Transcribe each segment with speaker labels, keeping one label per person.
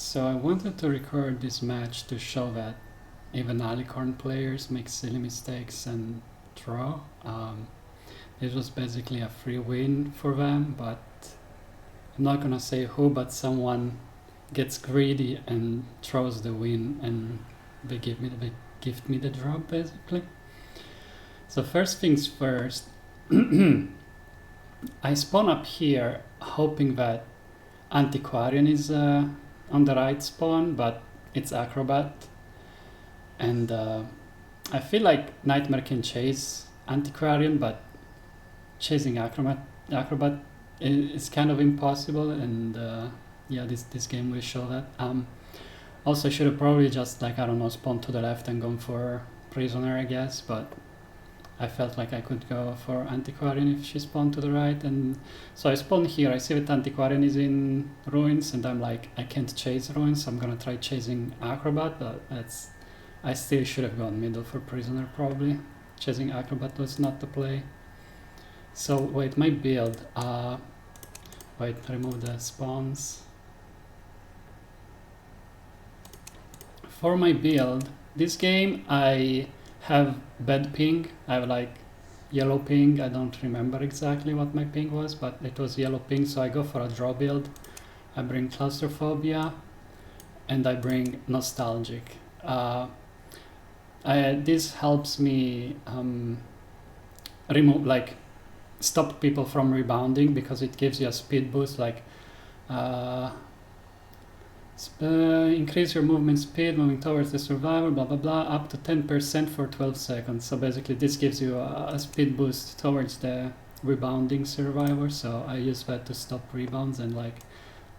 Speaker 1: So I wanted to record this match to show that even Alicorn players make silly mistakes and draw. It was basically a free win for them, but I'm not gonna say who, but someone gets greedy and throws the win and they gift me the draw basically. So first things first, I spawn up here hoping that Antiquarian is on the right spawn, but it's Acrobat. And I feel like Nightmare can chase Antiquarian, but chasing Acrobat is kind of impossible, and yeah, this game will show that. Also, I should have probably just, like, I don't know, spawned to the left and gone for Prisoner, I guess, but I felt like I could go for Antiquarian if she spawned to the right, and so I spawned here. I see that Antiquarian is in Ruins, and I'm like, I can't chase Ruins, so I'm gonna try chasing Acrobat, but I still should have gone middle for Prisoner probably. Chasing Acrobat was not the play. So wait, my build, wait, remove the spawns. For my build, this game I have bad ping. I have like yellow ping. I don't remember exactly what my ping was, but it was yellow ping, so I go for a draw build. I bring Claustrophobia and I bring Nostalgic. This helps me remove, like, stop people from rebounding, because it gives you a speed boost, like increase your movement speed moving towards the survivor, blah blah blah, up to 10% for 12 seconds. So basically this gives you a speed boost towards the rebounding survivor, so I use that to stop rebounds and like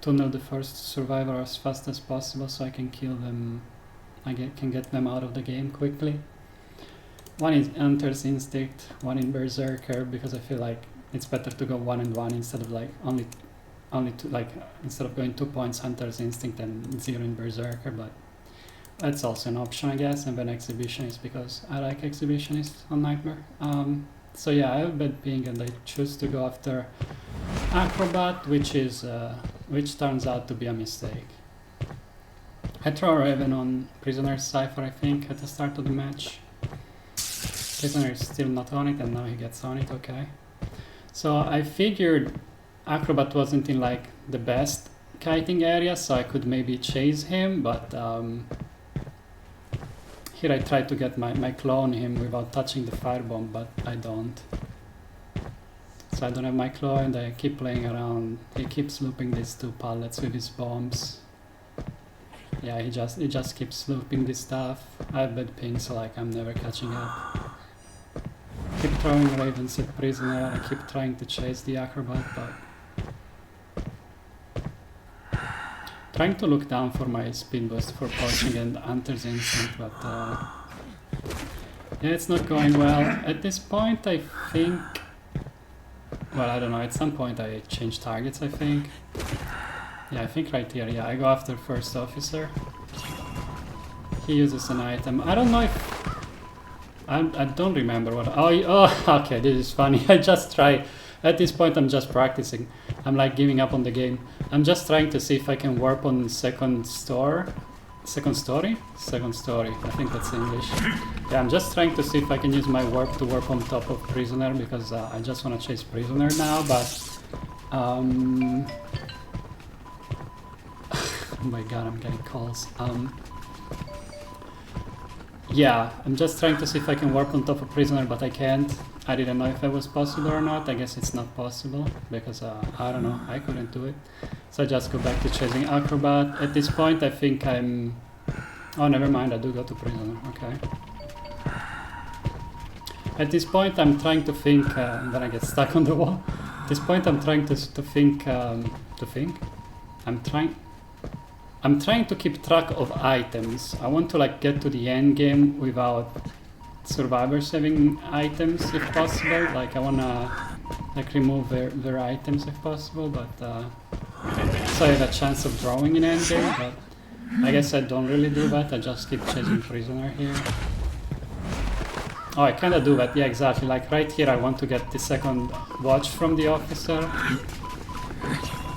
Speaker 1: tunnel the first survivor as fast as possible so I can kill them. I can get them out of the game quickly. One is Hunter's Instinct, one in Berserker, because I feel like it's better to go 1 and 1 instead of like only two, like instead of going 2 points Hunter's Instinct and 0 in Berserker, but that's also an option, I guess. And then Exhibitionist, because I like Exhibitionist on Nightmare. So yeah, I have bad ping and I choose to go after Acrobat, which turns out to be a mistake. I throw Raven on Prisoner's Cypher, I think, at the start of the match. Prisoner is still not on it, and now he gets on it, okay. So I figured Acrobat wasn't in like the best kiting area, so I could maybe chase him, but here I tried to get my claw on him without touching the firebomb, but I don't. So I don't have my claw, and I keep playing around. He keeps looping these 2 pallets with his bombs. Yeah, he just keeps looping this stuff. I have bad ping, so like I'm never catching up. Keep throwing Ravens at Prisoner. I keep trying to chase the Acrobat, but trying to look down for my speed boost for poaching and Hunter's Instinct, but yeah, it's not going well. At this point, I think, well, I don't know, at some point I change targets, I think. Yeah, I think right here, yeah, I go after First Officer. He uses an item. I don't know if... I don't remember what... Oh, okay, this is funny. I just try... At this point, I'm just practicing. I'm like giving up on the game. I'm just trying to see if I can warp on second story? Second story, I think that's English. Yeah, I'm just trying to see if I can use my warp to warp on top of Prisoner, because I just want to chase Prisoner now, but... Oh my god, I'm getting calls. Yeah, I'm just trying to see if I can warp on top of Prisoner, but I can't. I didn't know if that was possible or not. I guess it's not possible, because I don't know, I couldn't do it. So I just go back to chasing Acrobat. At this point, I think I'm... Oh, never mind, I do go to Prisoner, okay. At this point, I'm trying to think, and then I get stuck on the wall. At this point, I'm trying to think, I'm trying to keep track of items. I want to like get to the end game without survivors having items if possible. Like I wanna like remove their items if possible, but so I have a chance of drawing in end game, but I guess I don't really do that. I just keep chasing Prisoner here. Oh, I kinda do that, yeah, exactly. Like right here I want to get the second watch from the officer.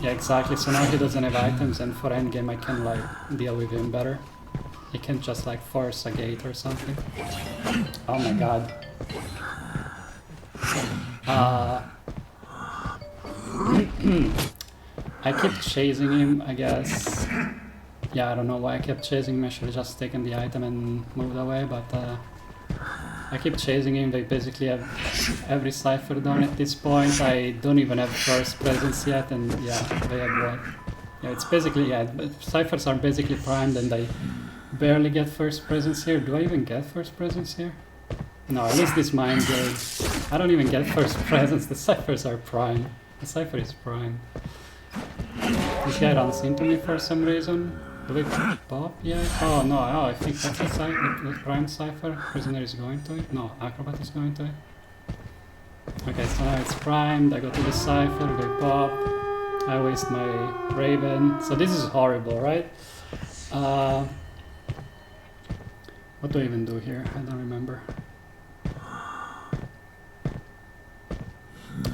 Speaker 1: Yeah, exactly. So now he doesn't have items, and for endgame I can like deal with him better. He can't just like force a gate or something. Oh my god. I keep chasing him, I guess. Yeah, I don't know why I kept chasing him. I should have just taken the item and moved away, but I keep chasing him. They basically have every cipher down at this point. I don't even have first presence yet, and yeah, they have what? Yeah, it's basically, yeah, ciphers are basically primed, and I barely get first presence here. Do I even get first presence here? No, at least this mind game. I don't even get first presence. The ciphers are primed. The cipher is primed. This guy runs into me for some reason. Do we pop yet? Oh no, oh, I think that's the prime cipher. Prisoner is going to it. No, Acrobat is going to it. Okay, so now it's primed. I go to the cipher, we pop. I waste my Raven. So this is horrible, right? What do I even do here? I don't remember.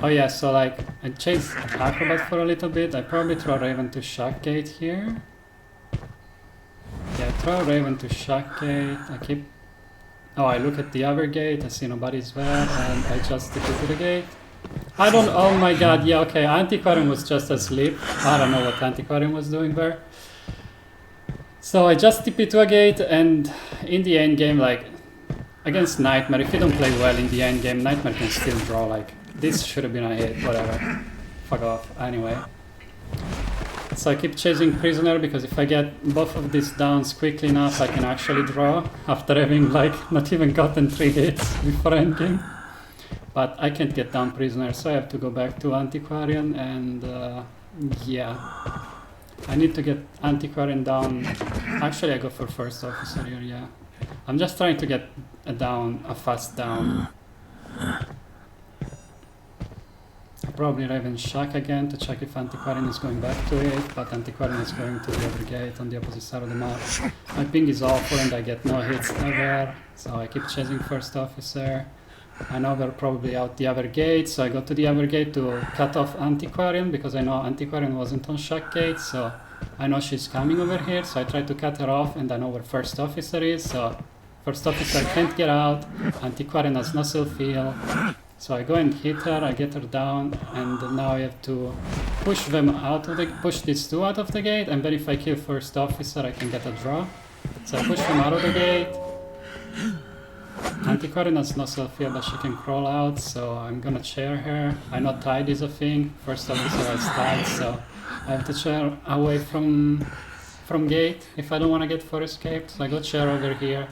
Speaker 1: Oh yeah, so like I chase Acrobat for a little bit. I probably throw Raven to Shock Gate here. Yeah, throw Raven to Shock Gate. I keep... Oh, I look at the other gate. I see nobody's there, and I just stick it to the gate. I don't... Oh my god, yeah, okay. Antiquarian was just asleep. I don't know what Antiquarian was doing there. So I just TP to a gate, and in the end game, like, against Nightmare, if you don't play well in the end game, Nightmare can still draw, like, this should have been a hit, whatever. Fuck off, anyway. So I keep chasing Prisoner, because if I get both of these downs quickly enough, I can actually draw, after having, like, not even gotten 3 hits before endgame. But I can't get down Prisoner, so I have to go back to Antiquarian, and yeah. I need to get Antiquarian down. Actually, I go for First Officer here, yeah. I'm just trying to get a down, a fast down. I'll probably Raven Shock again to check if Antiquarian is going back to it, but Antiquarian is going to the other gate on the opposite side of the map. My ping is awful and I get no hits ever, so I keep chasing First Officer. I know they're probably out the other gate, so I go to the other gate to cut off Antiquarian, because I know Antiquarian wasn't on Shock Gate, so I know she's coming over here, so I try to cut her off, and I know where First Officer is, so First Officer can't get out, Antiquarian has no self-heal, so I go and hit her, I get her down, and now I have to push them out of the, push these two out of the gate, and then if I kill First Officer I can get a draw. So I push them out of the gate. Antiquarian has no self-heal, but she can crawl out, so I'm gonna chair her. I know Tide is a thing. First Officer has Tide, so I have to chair away from gate if I don't want to get for escape. So I go chair over here.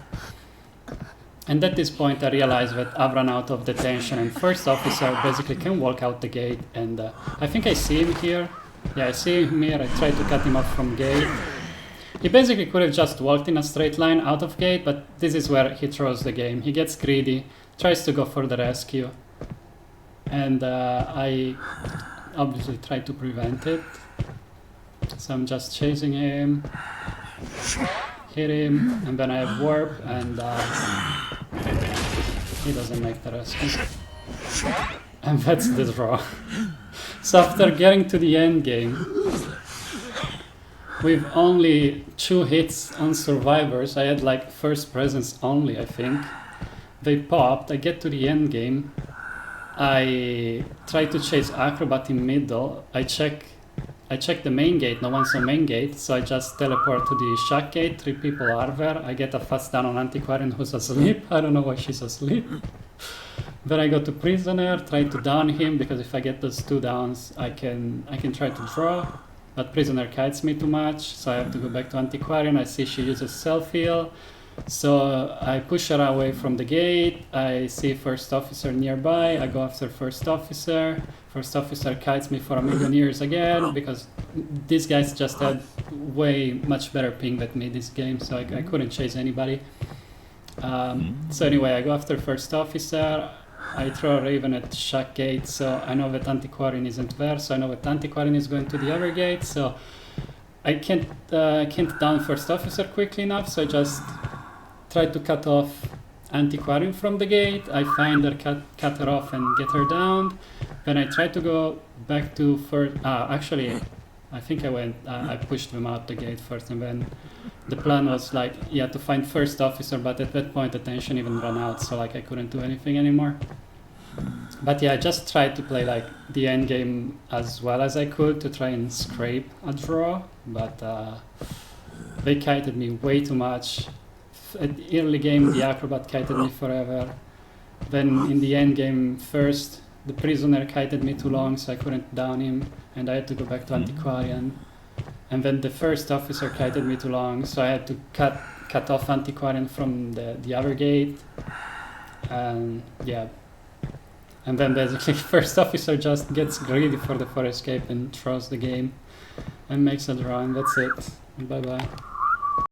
Speaker 1: And at this point I realize that I've run out of detention, and First Officer basically can walk out the gate, and I think I see him here. Yeah, I see him here. I try to cut him off from gate. He basically could have just walked in a straight line out of gate, but this is where he throws the game. He gets greedy, tries to go for the rescue, and I obviously try to prevent it. So I'm just chasing him, hit him, and then I have warp, and he doesn't make the rescue. And that's the draw. So after getting to the end game, with only 2 hits on survivors, I had like first presence only, I think. They popped, I get to the end game. I try to chase Acrobat in middle. I check the main gate, no one's on main gate, so I just teleport to the Shock Gate, 3 people are there. I get a fast down on Antiquarian who's asleep. I don't know why she's asleep. Then I go to Prisoner, try to down him, because if I get those 2 downs, I can try to draw. But Prisoner kites me too much, so I have to go back to Antiquarian. I see she uses self-heal, so I push her away from the gate. I see First Officer nearby. I go after First Officer. First Officer kites me for a million years again, because these guys just had way much better ping than me this game, so I couldn't chase anybody. So anyway, I go after First Officer. I throw Raven at Shock Gate, so I know that Antiquarian isn't there, so I know that Antiquarian is going to the other gate, so I can't down First Officer quickly enough, so I just try to cut off Antiquarian from the gate. I find her, cut her off and get her down. Then I try to go back to first, actually I think I pushed them out the gate first, and then the plan was like, yeah, to find first officer, but at that point the tension even ran out, so like I couldn't do anything anymore. But yeah, I just tried to play like the end game as well as I could to try and scrape a draw, but they kited me way too much. At the early game, the acrobat kited me forever. Then in the end game, first the prisoner kited me too long, so I couldn't down him, and I had to go back to antiquarian. And then the first officer kited me too long, so I had to cut off antiquarian from the other gate. And yeah. And then basically first officer just gets greedy for the 4 escape and throws the game and makes a draw, and that's it. Bye bye.